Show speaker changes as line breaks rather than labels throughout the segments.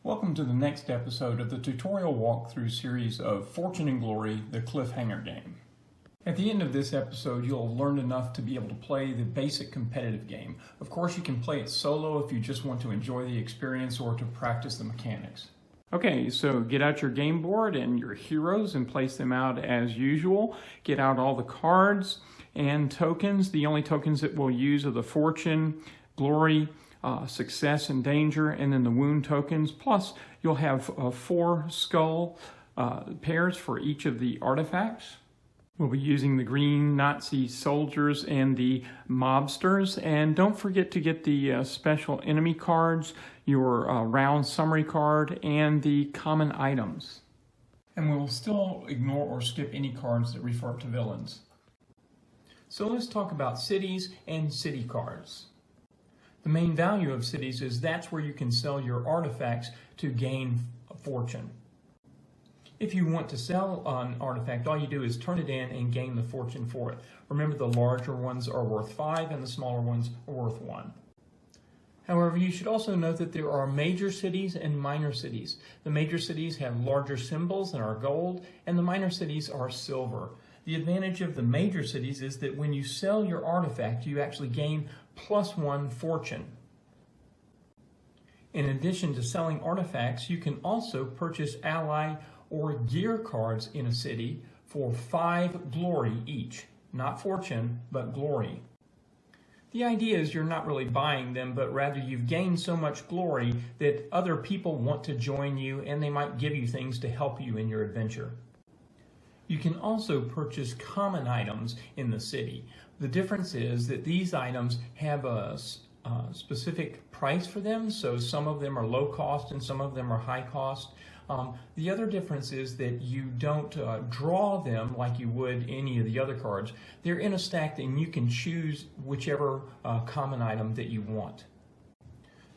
Welcome to the next episode of the tutorial walkthrough series of Fortune and Glory, the Cliffhanger game. At the end of this episode, you'll learn enough to be able to play the basic competitive game. Of course, you can play it solo if you just want to enjoy the experience or to practice the mechanics. Okay, so get out your game board and your heroes and place them out as usual. Get out all the cards and tokens. The only tokens that we'll use are the Fortune, Glory, Success and Danger, and then the Wound tokens. Plus, you'll have 4 skull pairs for each of the artifacts. We'll be using the green Nazi soldiers and the mobsters. And don't forget to get the special enemy cards, your round summary card, and the common items. And we'll still ignore or skip any cards that refer to villains. So let's talk about cities and city cards. The main value of cities is that's where you can sell your artifacts to gain fortune. If you want to sell an artifact, all you do is turn it in and gain the fortune for it. Remember, the larger ones are worth 5 and the smaller ones are worth 1. However, you should also note that there are major cities and minor cities. The major cities have larger symbols and are gold, and the minor cities are silver. The advantage of the major cities is that when you sell your artifact, you actually gain +1 fortune. In addition to selling artifacts, you can also purchase ally or gear cards in a city for 5 glory each. Not fortune, but glory. The idea is you're not really buying them, but rather you've gained so much glory that other people want to join you and they might give you things to help you in your adventure. You can also purchase common items in the city. The difference is that these items have a specific price for them, so some of them are low cost and some of them are high cost. The other difference is that you don't draw them like you would any of the other cards. They're in a stack and you can choose whichever common item that you want.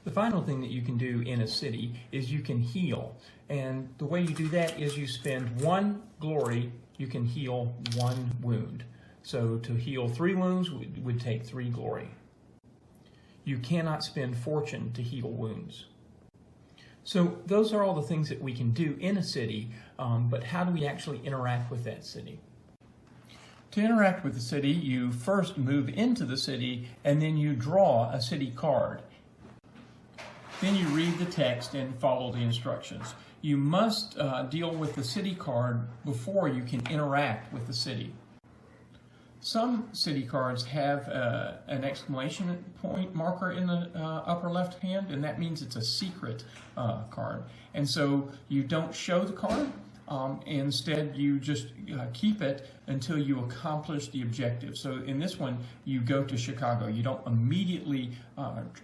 The final thing that you can do in a city is you can heal. And the way you do that is you spend 1 glory, you can heal 1 wound. So to heal 3 wounds would take 3 glory. You cannot spend fortune to heal wounds. So those are all the things that we can do in a city, but how do we actually interact with that city? To interact with the city, you first move into the city and then you draw a city card. Then you read the text and follow the instructions. You must deal with the city card before you can interact with the city. Some city cards have an exclamation point marker in the upper left hand, and that means it's a secret card. And so you don't show the card. Instead, you just keep it until you accomplish the objective. So in this one, you go to Chicago. You don't immediately,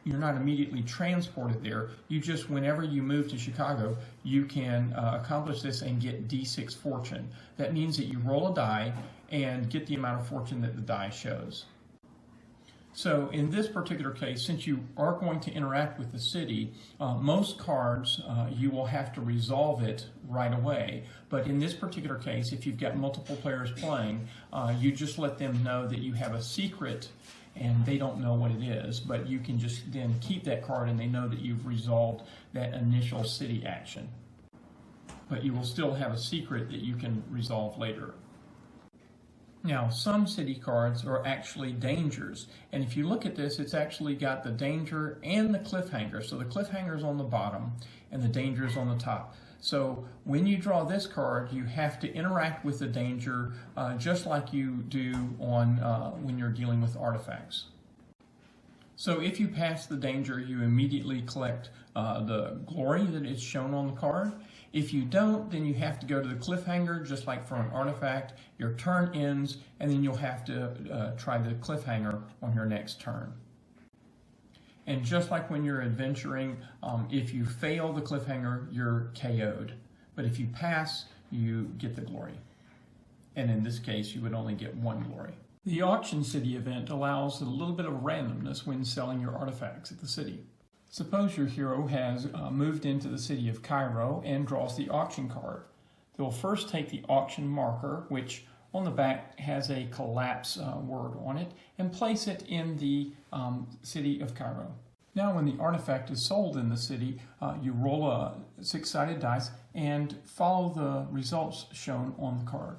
you're not immediately transported there. You just, whenever you move to Chicago, you can accomplish this and get D6 fortune. That means that you roll a die and get the amount of fortune that the die shows. So in this particular case, since you are going to interact with the city, most cards you will have to resolve it right away. But in this particular case, if you've got multiple players playing, you just let them know that you have a secret and they don't know what it is, but you can just then keep that card and they know that you've resolved that initial city action. But you will still have a secret that you can resolve later. Now, some city cards are actually dangers, and if you look at this, it's actually got the danger and the cliffhanger. So the cliffhanger is on the bottom and the danger is on the top. So when you draw this card, you have to interact with the danger just like you do on when you're dealing with artifacts. So if you pass the danger, you immediately collect the glory that is shown on the card. If you don't, then you have to go to the cliffhanger, just like for an artifact. Your turn ends, and then you'll have to try the cliffhanger on your next turn. And just like when you're adventuring, if you fail the cliffhanger, you're KO'd. But if you pass, you get the glory. And in this case, you would only get 1 glory. The auction city event allows a little bit of randomness when selling your artifacts at the city. Suppose your hero has moved into the city of Cairo and draws the auction card. They'll first take the auction marker, which on the back has a collapse word on it, and place it in the city of Cairo. Now when the artifact is sold in the city, you roll a 6-sided dice and follow the results shown on the card.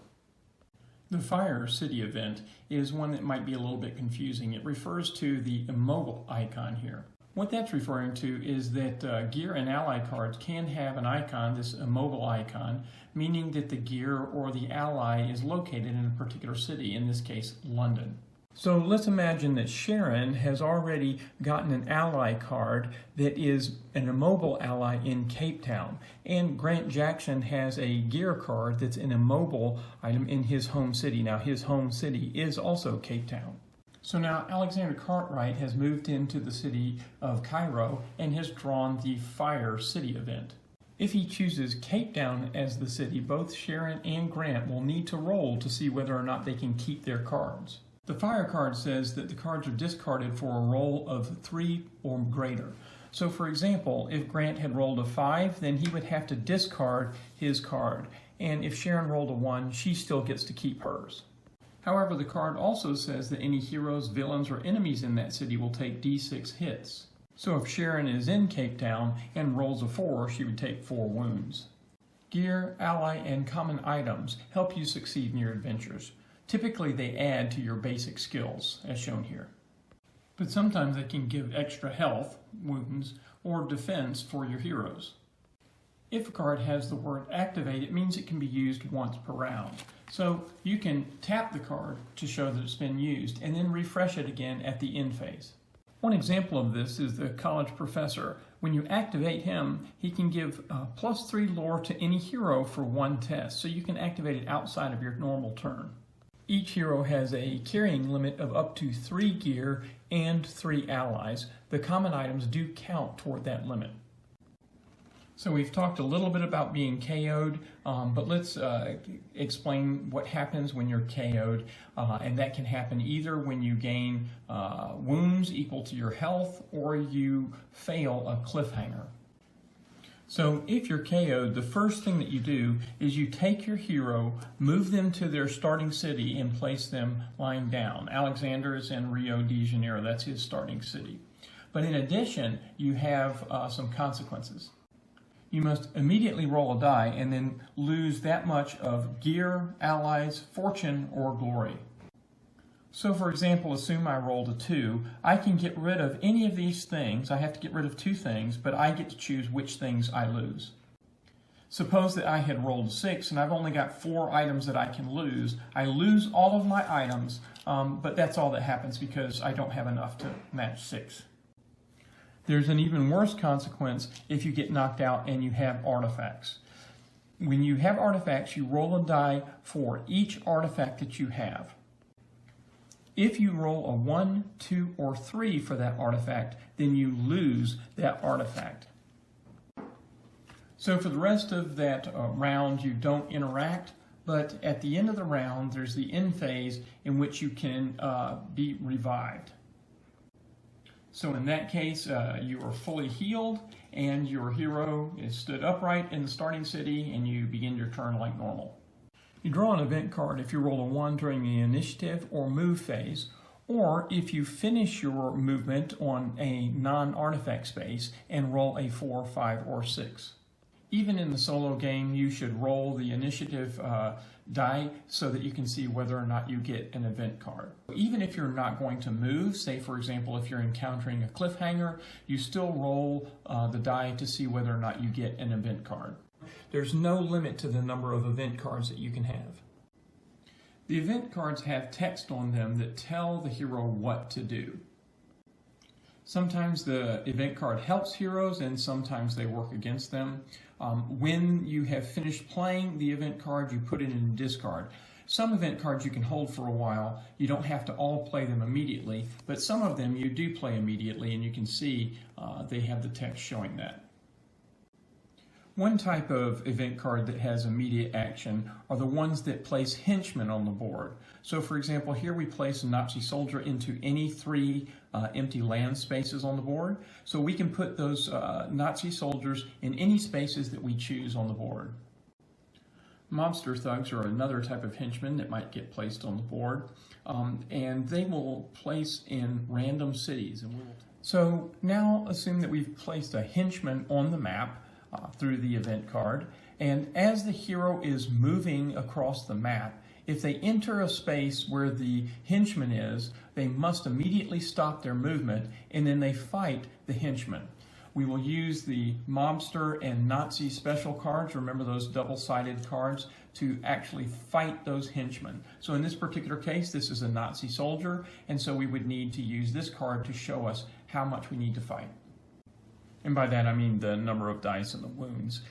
The Fire City event is one that might be a little bit confusing. It refers to the immobile icon here. What that's referring to is that gear and ally cards can have an icon, this immobile icon, meaning that the gear or the ally is located in a particular city, in this case, London. So let's imagine that Sharon has already gotten an ally card that is an immobile ally in Cape Town, and Grant Jackson has a gear card that's an immobile item in his home city. Now his home city is also Cape Town. So now Alexander Cartwright has moved into the city of Cairo and has drawn the Fire City event. If he chooses Cape Town as the city, both Sharon and Grant will need to roll to see whether or not they can keep their cards. The fire card says that the cards are discarded for a roll of 3 or greater. So for example, if Grant had rolled a 5, then he would have to discard his card. And if Sharon rolled a 1, she still gets to keep hers. However, the card also says that any heroes, villains, or enemies in that city will take d6 hits. So if Sharon is in Cape Town and rolls a 4, she would take 4 wounds. Gear, ally, and common items help you succeed in your adventures. Typically, they add to your basic skills, as shown here. But sometimes they can give extra health, wounds, or defense for your heroes. If a card has the word activate, it means it can be used once per round. So you can tap the card to show that it's been used, and then refresh it again at the end phase. One example of this is the college professor. When you activate him, he can give +3 lore to any hero for 1 test, so you can activate it outside of your normal turn. Each hero has a carrying limit of up to 3 gear and 3 allies. The common items do count toward that limit. So we've talked a little bit about being KO'd, but let's explain what happens when you're KO'd. And that can happen either when you gain wounds equal to your health or you fail a cliffhanger. So if you're KO'd, the first thing that you do is you take your hero, move them to their starting city, and place them lying down. Alexander is in Rio de Janeiro. That's his starting city. But in addition, you have some consequences. You must immediately roll a die and then lose that much of gear, allies, fortune, or glory. So for example, assume I rolled a 2. I can get rid of any of these things. I have to get rid of 2 things, but I get to choose which things I lose. Suppose that I had rolled a 6 and I've only got 4 items that I can lose. I lose all of my items, but that's all that happens because I don't have enough to match 6. There's an even worse consequence if you get knocked out and you have artifacts. When you have artifacts, you roll a die for each artifact that you have. If you roll a 1, 2, or 3 for that artifact, then you lose that artifact. So for the rest of that round, you don't interact, but at the end of the round, there's the end phase in which you can be revived. So in that case, you are fully healed, and your hero is stood upright in the starting city, and you begin your turn like normal. You draw an event card if you roll a 1 during the initiative or move phase, or if you finish your movement on a non-artifact space and roll a 4, 5, or 6. Even in the solo game, you should roll the initiative die so that you can see whether or not you get an event card. Even if you're not going to move, say for example if you're encountering a cliffhanger, you still roll the die to see whether or not you get an event card. There's no limit to the number of event cards that you can have. The event cards have text on them that tell the hero what to do. Sometimes the event card helps heroes and sometimes they work against them. When you have finished playing the event card, you put it in discard. Some event cards you can hold for a while. You don't have to all play them immediately, but some of them you do play immediately, and you can see they have the text showing that. One type of event card that has immediate action are the ones that place henchmen on the board. So for example, here we place a Nazi soldier into any 3 empty land spaces on the board. So we can put those Nazi soldiers in any spaces that we choose on the board. Mobster thugs are another type of henchmen that might get placed on the board, and they will place in random cities. And So now assume that we've placed a henchman on the map through the event card, and as the hero is moving across the map, if they enter a space where the henchman is, they must immediately stop their movement and then they fight the henchman. We will use the mobster and Nazi special cards, remember those double-sided cards, to actually fight those henchmen. So in this particular case, this is a Nazi soldier, and so we would need to use this card to show us how much we need to fight. And by that I mean the number of dice and the wounds.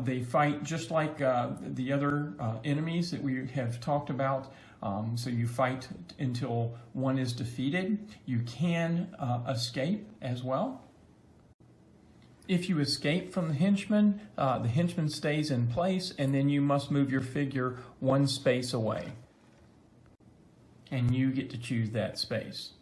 They fight just like the other enemies that we have talked about. So you fight until one is defeated. You can escape as well. If you escape from the henchman stays in place, and then you must move your figure one space away. And you get to choose that space.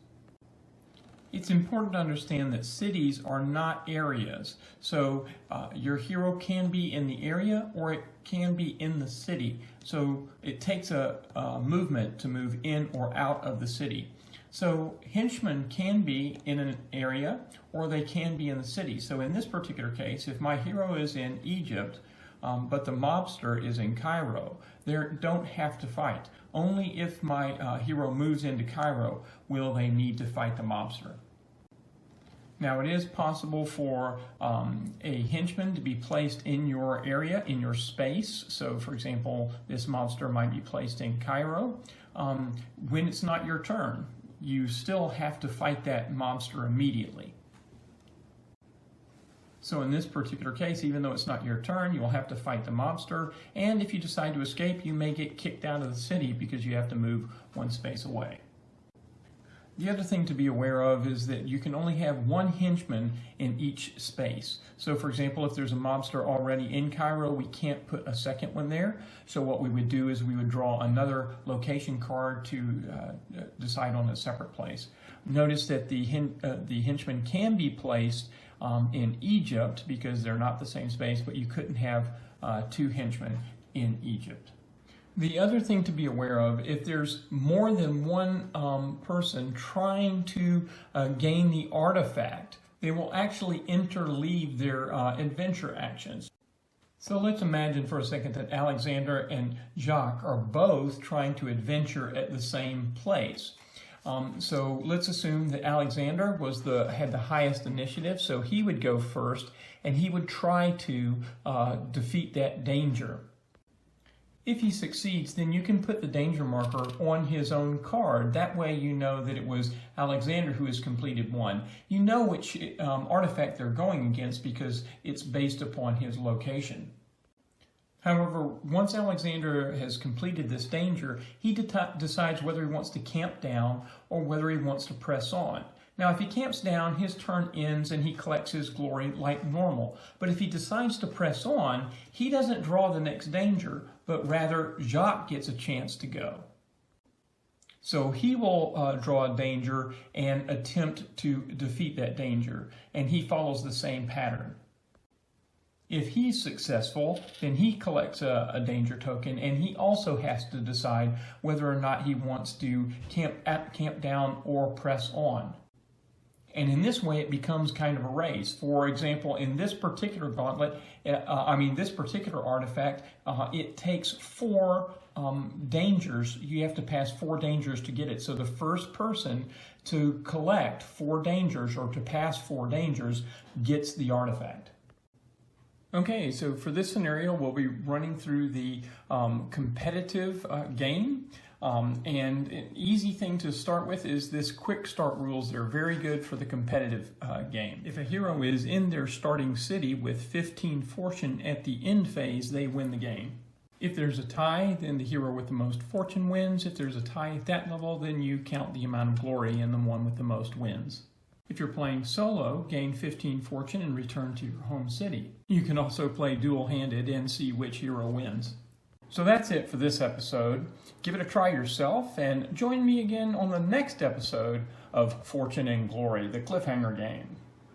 It's important to understand that cities are not areas. So your hero can be in the area or it can be in the city. So it takes a movement to move in or out of the city. So henchmen can be in an area or they can be in the city. So in this particular case, if my hero is in Egypt, but the mobster is in Cairo, they don't have to fight. Only if my hero moves into Cairo will they need to fight the mobster. Now it is possible for a henchman to be placed in your area, in your space. So for example, this mobster might be placed in Cairo. When it's not your turn, you still have to fight that mobster immediately. So in this particular case, even though it's not your turn, you'll have to fight the mobster. And if you decide to escape, you may get kicked out of the city because you have to move one space away. The other thing to be aware of is that you can only have one henchman in each space. So for example, if there's a mobster already in Cairo, we can't put a second one there. So what we would do is we would draw another location card to decide on a separate place. Notice that the henchman can be placed in Egypt because they're not the same space, but you couldn't have two henchmen in Egypt. The other thing to be aware of, if there's more than one person trying to gain the artifact, they will actually interleave their adventure actions. So let's imagine for a second that Alexander and Jacques are both trying to adventure at the same place. So let's assume that Alexander had the highest initiative, so he would go first and he would try to defeat that danger. If he succeeds, then you can put the danger marker on his own card. That way you know that it was Alexander who has completed one. You know which artifact they're going against because it's based upon his location. However, once Alexander has completed this danger, he decides whether he wants to camp down or whether he wants to press on. Now, if he camps down, his turn ends and he collects his glory like normal. But if he decides to press on, he doesn't draw the next danger, but rather Jacques gets a chance to go. So he will draw a danger and attempt to defeat that danger, and he follows the same pattern. If he's successful, then he collects a danger token, and he also has to decide whether or not he wants to camp down or press on. And in this way, it becomes kind of a race. For example, in this particular gauntlet, this particular artifact, it takes 4 dangers. You have to pass 4 dangers to get it. So the first person to collect 4 dangers or to pass 4 dangers gets the artifact. Okay, so for this scenario, we'll be running through the competitive game. And an easy thing to start with is this quick start rules. They're very good for the competitive game. If a hero is in their starting city with 15 fortune at the end phase, they win the game. If there's a tie, then the hero with the most fortune wins. If there's a tie at that level, then you count the amount of glory and the one with the most wins. If you're playing solo, gain 15 fortune and return to your home city. You can also play dual-handed and see which hero wins. So that's it for this episode. Give it a try yourself and join me again on the next episode of Fortune and Glory, the cliffhanger game.